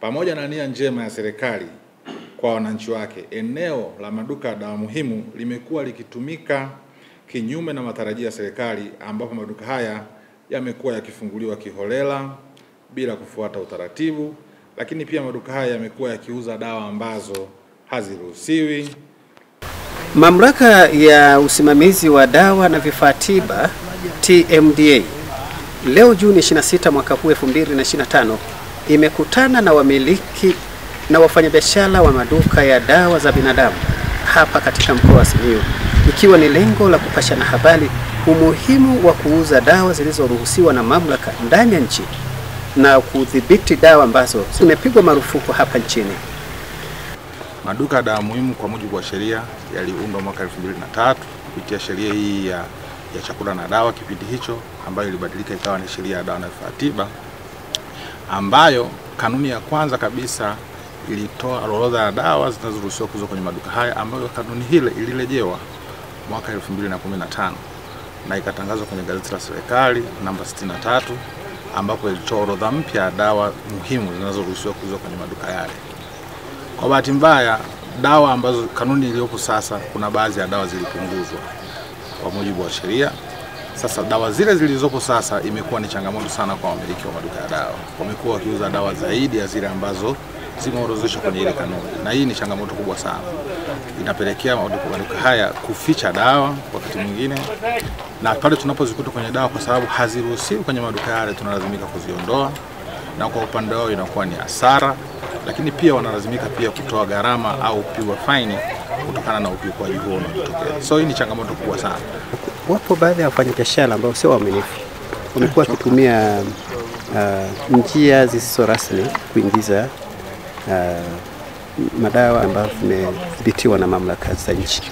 Pamoja na nia njema ya serikali kwa wananchi wake, eneo la maduka ya dawa muhimu limekuwa likitumika kinyume na matarajio ya serikali, ambapo maduka haya yamekuwa yakifunguliwa kiholela bila kufuata utaratibu, lakini pia maduka haya yamekuwa yakiuza dawa ambazo haziruhusiwi. Mamlaka ya usimamizi wa dawa na vifaa tiba TMDA leo Juni 26 mwaka huu 2025 imekutana na wamiliki na wafanyabiashara wa maduka ya dawa za binadamu hapa katika mkoa wa Simiyu, ikiwa ni lengo la kupashana habari umuhimu wa kuuza dawa zilizoruhusiwa na mamlaka ndani ya nchi na kudhibiti dawa ambazo zimepigwa marufuku hapa nchini. Maduka ya dawa muhimu kwa mujibu wa sheria yaliundwa mwaka 2003 kupitia sheria hii ya chakula na dawa kipindi hicho, ambayo ilibadilika ikawa ni sheria ya dawa na vifaa tiba, ambayo kanuni ya kwanza kabisa ilitoa orodha ya dawa zinazoruhusiwa kuuzwa kwenye maduka haya, ambayo kanuni hile ilirejewa mwaka 2015 na ikatangazwa kwenye gazeti la serikali namba 63, ambapo ilitoa orodha mpya ya dawa muhimu zinazoruhusiwa kuuzwa kwenye maduka yale. Kwa bahati mbaya, dawa ambazo kanuni iliyopo sasa, kuna baadhi ya dawa zilipunguzwa kwa mujibu wa sheria. Sasa dawa zile zilizopo sasa imekuwa ni changamoto sana kwa wamiliki wa maduka ya dawa. Wamekuwa wakiuza dawa zaidi ya zile ambazo zimeorodheshwa kwenye ile kanuni, na hii ni changamoto kubwa sana. Inapelekea maduka haya kuficha dawa wakati mwingine, na pale tunapozikuta kwenye dawa, kwa sababu haziruhusiwi kwenye maduka yale, tunalazimika kuziondoa, na kwa upande wao inakuwa ni hasara, lakini pia wanalazimika pia kutoa gharama au kupigwa faini kutokana na ukiukwaji huo unaotokea. So hii ni changamoto kubwa sana. Wapo baadhi ya wafanyabiashara ambao sio waaminifu, wamekuwa wakitumia njia zisizo rasmi kuingiza madawa ambayo zimedhibitiwa na mamlaka za nchi.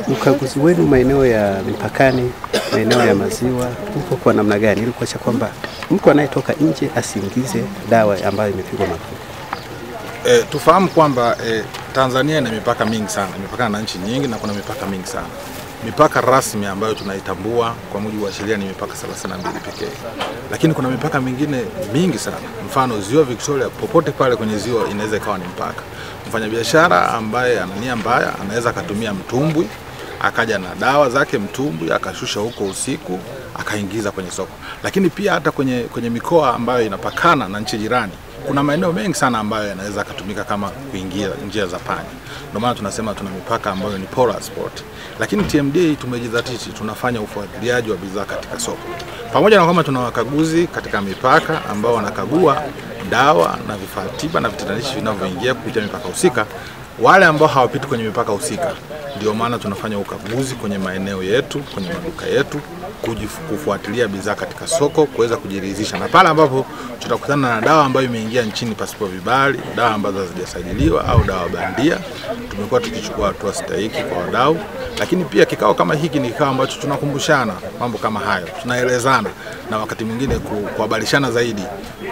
Ukaguzi wenu maeneo ya mipakani, maeneo ya maziwa, uko kwa namna gani ili kuacha kwamba mtu anayetoka nje asiingize dawa ambayo imepigwa marufuku? Tufahamu kwamba Tanzania ina mipaka mingi sana, imepakana na nchi nyingi na kuna mipaka mingi sana. Mipaka rasmi ambayo tunaitambua kwa mujibu wa sheria ni mipaka 32 pekee. Lakini kuna mipaka mingine mingi sana. Mfano ziwa Victoria, popote pale kwenye ziwa inaweza ikawa ni mpaka. Mfanyabiashara ambaye ana nia mbaya anaweza akatumia mtumbwi, akaja na dawa zake mtumbwi, akashusha huko usiku, akaingiza kwenye soko. Lakini pia hata kwenye mikoa ambayo inapakana na nchi jirani, kuna maeneo mengi sana ambayo yanaweza kutumika kama kuingia njia za panya. Ndio maana tunasema tuna mipaka ambayo ni porous port. Lakini TMDA tumejidhatiti, tunafanya ufuatiliaji wa bidhaa katika soko. Pamoja na kwamba tuna wakaguzi katika mipaka ambao wanakagua dawa na vifaa tiba na vitatanishi vinavyoingia kupitia mipaka husika, wale ambao hawapiti kwenye mipaka husika, ndio maana tunafanya ukaguzi kwenye maeneo yetu, kwenye maduka yetu, kufuatilia bidhaa katika soko, kuweza kujiridhisha. Na pale ambapo tutakutana na dawa ambayo imeingia nchini pasipo vibali, dawa ambazo hazijasajiliwa au dawa bandia, tumekuwa tukichukua hatua stahiki kwa wadau. Lakini pia kikao kama hiki ni kikao ambacho tunakumbushana mambo kama hayo, tunaelezana na wakati mwingine kuhabarishana zaidi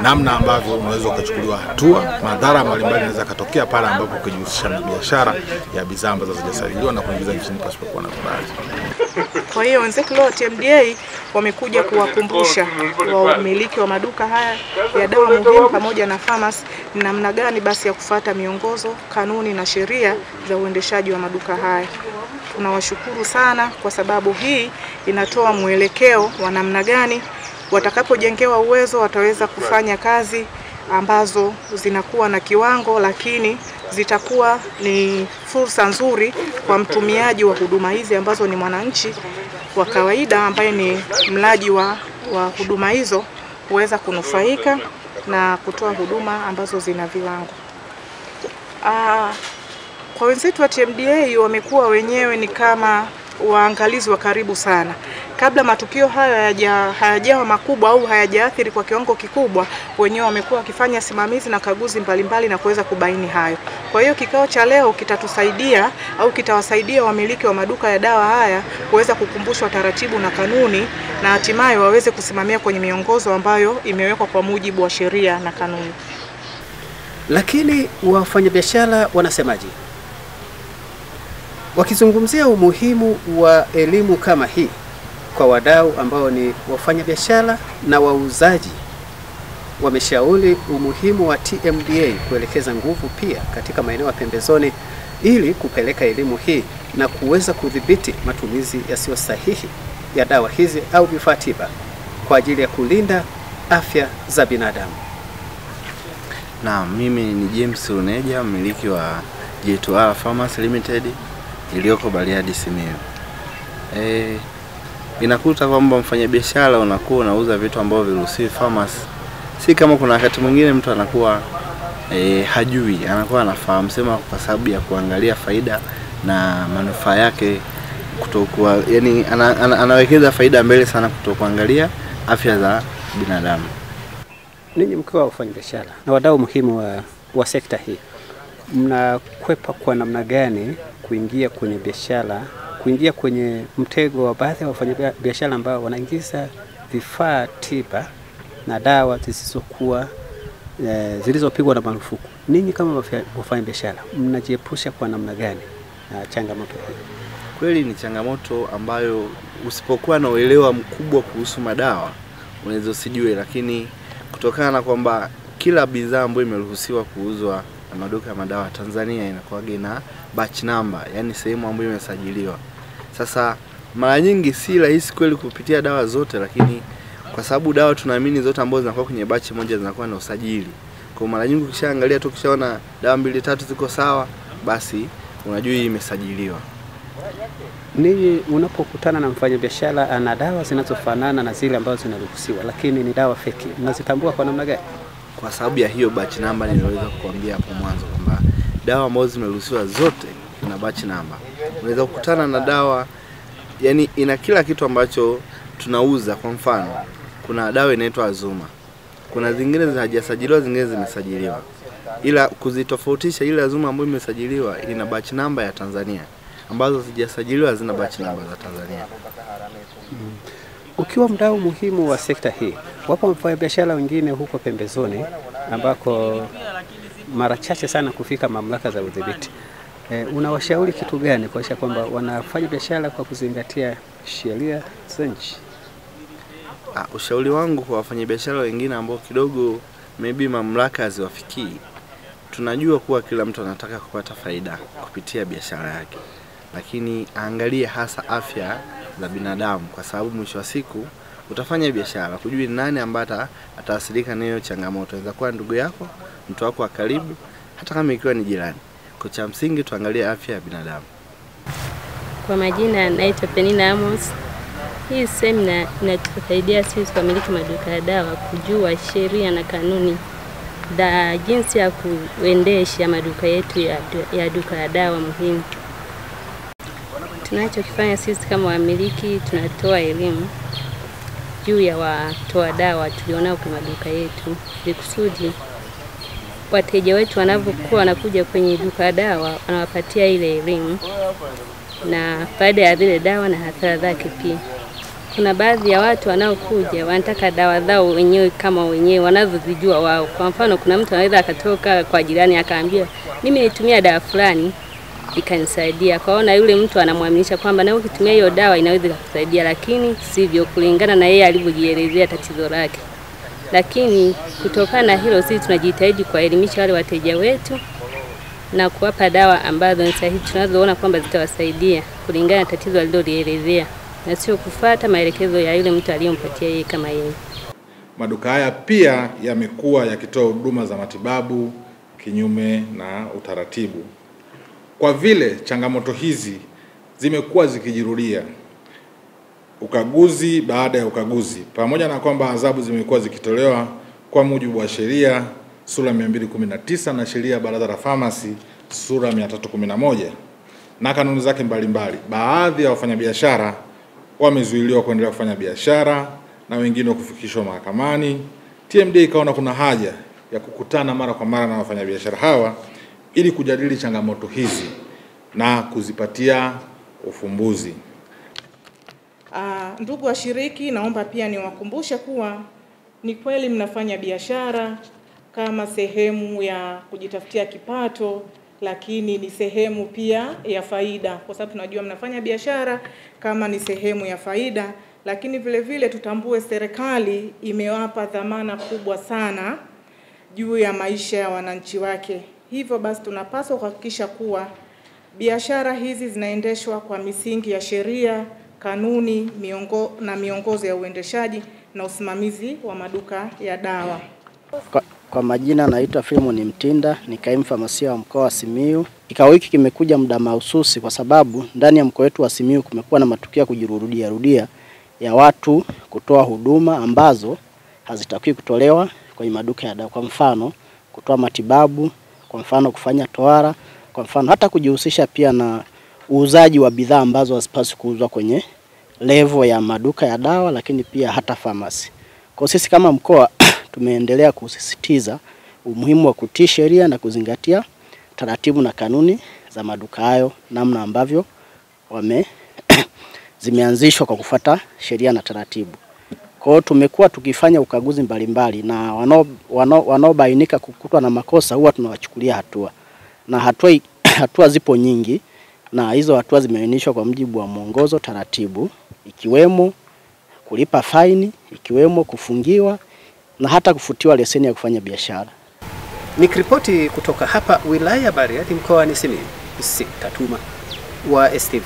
namna ambavyo unaweza kuchukuliwa hatua, madhara mbalimbali yanaweza kutokea pale ambapo ukijihusisha na biashara ya bidhaa ambazo hazijasajiliwa na kuingiza nchini pasipo na vibali. Kwa hiyo wenzetu leo TMDA wamekuja kuwakumbusha wamiliki wa maduka haya ya dawa muhimu pamoja na pharmacy namna gani basi ya kufuata miongozo, kanuni na sheria za uendeshaji wa maduka haya. Tunawashukuru sana kwa sababu hii inatoa mwelekeo wa namna gani watakapojengewa uwezo wataweza kufanya kazi ambazo zinakuwa na kiwango, lakini zitakuwa ni fursa nzuri kwa mtumiaji wa huduma hizi ambazo ni mwananchi wa kawaida ambaye ni mlaji wa huduma hizo kuweza kunufaika na kutoa huduma ambazo zina viwango. Kwa wenzetu wa TMDA wamekuwa wenyewe ni kama waangalizi wa karibu sana. Kabla matukio hayo hayajawa makubwa au hayajaathiri kwa kiwango kikubwa, wenyewe wamekuwa wakifanya simamizi na kaguzi mbalimbali na kuweza kubaini hayo. Kwa hiyo kikao cha leo kitatusaidia au kitawasaidia wamiliki wa maduka ya dawa haya kuweza kukumbushwa taratibu na kanuni na hatimaye waweze kusimamia kwenye miongozo ambayo imewekwa kwa mujibu wa sheria na kanuni. Lakini wafanyabiashara wanasemaje? Wakizungumzia umuhimu wa elimu kama hii kwa wadau ambao ni wafanyabiashara na wauzaji, wameshauri umuhimu wa TMDA kuelekeza nguvu pia katika maeneo ya pembezoni ili kupeleka elimu hii na kuweza kudhibiti matumizi yasiyo sahihi ya dawa hizi au vifaa tiba kwa ajili ya kulinda afya za binadamu. Na mimi ni James Uneja, mmiliki wa J2R Pharmacy Limited iliyoko Bariadi, Simiyu. Inakuta kwamba mfanyabiashara unakuwa unauza vitu ambavyo viruhusiwi pharmacy. Si kama kuna wakati mwingine mtu anakuwa hajui, anakuwa anafahamu, sema kwa sababu ya kuangalia faida na manufaa yake, kutokuwa yani anawekeza faida mbele sana kutokuangalia afya za binadamu. Ninyi mkiwa wafanyabiashara na wadau muhimu wa sekta hii, mnakwepa kwa namna gani kuingia kwenye biashara, kuingia kwenye mtego wa baadhi ya wafanyabiashara ambao wanaingiza vifaa tiba na dawa zisizokuwa zilizopigwa na marufuku? Ninyi kama wafanyabiashara mnajiepusha kwa namna gani na changamoto hii? Kweli ni changamoto ambayo usipokuwa na uelewa mkubwa kuhusu madawa unaweza usijue, lakini kutokana na kwamba kila bidhaa ambayo imeruhusiwa kuuzwa na maduka ya madawa Tanzania inakuwa na batch number, yani sehemu ambayo imesajiliwa. Sasa mara nyingi si rahisi kweli kupitia dawa zote, lakini kwa sababu dawa tunaamini zote ambazo zinakuwa kwenye batch moja zinakuwa na usajili. Kwa mara nyingi ukishaangalia tu kishaona dawa 2-3 ziko sawa, basi unajua hii imesajiliwa. Ninyi unapokutana na mfanyabiashara ana dawa zinazofanana na zile ambazo zinaruhusiwa lakini ni dawa feki, mnazitambua kwa namna gani? Kwa sababu ya hiyo batch number niliweza kukuambia hapo mwanzo kwamba dawa ambazo zimeruhusiwa zote ina batch number. Unaweza kukutana na dawa yani ina kila kitu ambacho tunauza. Kwa mfano, kuna dawa inaitwa Azuma. Kuna zingine zinajisajiliwa, zingine zimesajiliwa. Ila kuzitofautisha, ile Azuma ambayo imesajiliwa ina batch number ya Tanzania, ambazo zijasajiliwa hazina batch number za Tanzania. Ukiwa mdau muhimu wa sekta hii, wapo wafanyabiashara wengine huko pembezoni ambako mara chache sana kufika mamlaka za udhibiti. Unawashauri kitu gani kuhakikisha kwamba wanafanya biashara kwa kuzingatia sheria za nchi? Ushauri wangu kwa wafanyabiashara wengine ambao kidogo maybe mamlaka haziwafikii, tunajua kuwa kila mtu anataka kupata faida kupitia biashara yake, lakini angalie hasa afya za binadamu, kwa sababu mwisho wa siku utafanya biashara kujui nani ambaye ataathirika na hiyo changamoto. Inaweza kuwa ndugu yako, mtu wako wa karibu, hata kama ikiwa ni jirani. Kwa cha msingi tuangalie afya ya binadamu. Kwa majina naitwa Penina Amos. Hii semina inatusaidia sisi wamiliki maduka ya dawa kujua sheria na kanuni za jinsi ya kuendesha maduka yetu ya duka ya dawa muhimu. Tunachokifanya sisi kama wamiliki, tunatoa elimu juu ya watoa dawa tulionao kwa maduka yetu, kusudi wateja wetu wanapokuwa wanakuja kwenye duka dawa wanawapatia ile elimu na faida ya zile dawa na hasara zake pia. Kuna baadhi ya watu wanaokuja wanataka dawa zao wenyewe kama wenyewe wanazozijua wao. Kwa mfano, kuna mtu anaweza akatoka kwa jirani akaambia mimi nitumia dawa fulani ikanisaidia. Kwaona yule mtu anamwaminisha kwamba na ukitumia hiyo dawa inaweza kukusaidia, lakini sivyo, kulingana na yeye alivyojielezea tatizo lake. Lakini kutokana na hilo sisi tunajitahidi kuwaelimisha wale wateja wetu na kuwapa dawa ambazo ni sahihi tunazoona kwamba zitawasaidia kulingana na tatizo alilolielezea, na sio kufuata maelekezo ya yule mtu aliyompatia yeye kama yeye. Maduka haya pia yamekuwa yakitoa huduma za matibabu kinyume na utaratibu. Kwa vile changamoto hizi zimekuwa zikijirudia ukaguzi baada ya ukaguzi, pamoja na kwamba adhabu zimekuwa zikitolewa kwa mujibu wa sheria sura 219 na sheria ya Baraza la Pharmacy sura 311 na kanuni zake mbalimbali, baadhi ya wafanyabiashara wamezuiliwa kuendelea kufanya biashara na wengine kufikishwa mahakamani. TMDA ikaona kuna haja ya kukutana mara kwa mara na wafanyabiashara hawa ili kujadili changamoto hizi na kuzipatia ufumbuzi. Ndugu washiriki, naomba pia niwakumbushe kuwa ni kweli mnafanya biashara kama sehemu ya kujitafutia kipato, lakini ni sehemu pia ya faida, kwa sababu tunajua mnafanya biashara kama ni sehemu ya faida, lakini vile vile tutambue serikali imewapa dhamana kubwa sana juu ya maisha ya wananchi wake. Hivyo basi tunapaswa kuhakikisha kuwa biashara hizi zinaendeshwa kwa misingi ya sheria, kanuni, miongozo ya uendeshaji na usimamizi wa maduka ya dawa. Kwa majina naitwa Freeman Mtinda, ni kaimu famasia wa mkoa wa Simiyu. Kikao hiki kimekuja muda mahususi kwa sababu ndani ya mkoa wetu wa Simiyu kumekuwa na matukio ya kujirudia ya watu kutoa huduma ambazo hazitakiwi kutolewa kwenye maduka ya dawa. Kwa mfano, kutoa matibabu, kwa mfano kufanya tohara, kwa mfano hata kujihusisha pia na uuzaji wa bidhaa ambazo hazipaswi kuuzwa kwenye level ya maduka ya dawa, lakini pia hata pharmacy. Kwa sisi kama mkoa tumeendelea kusisitiza umuhimu wa kutii sheria na kuzingatia taratibu na kanuni za maduka hayo, namna ambavyo zimeanzishwa kwa kufuata sheria na taratibu. Kwa hiyo tumekuwa tukifanya ukaguzi mbalimbali na wanaobainika kukutwa na makosa huwa tunawachukulia hatua. Na hatua zipo nyingi, na hizo hatua zimeainishwa kwa mujibu wa mwongozo taratibu, ikiwemo kulipa faini, ikiwemo kufungiwa na hata kufutiwa leseni ya kufanya biashara. Nikiripoti kutoka hapa wilaya ya Bariadi mkoani Simiyu, Katuma wa STV.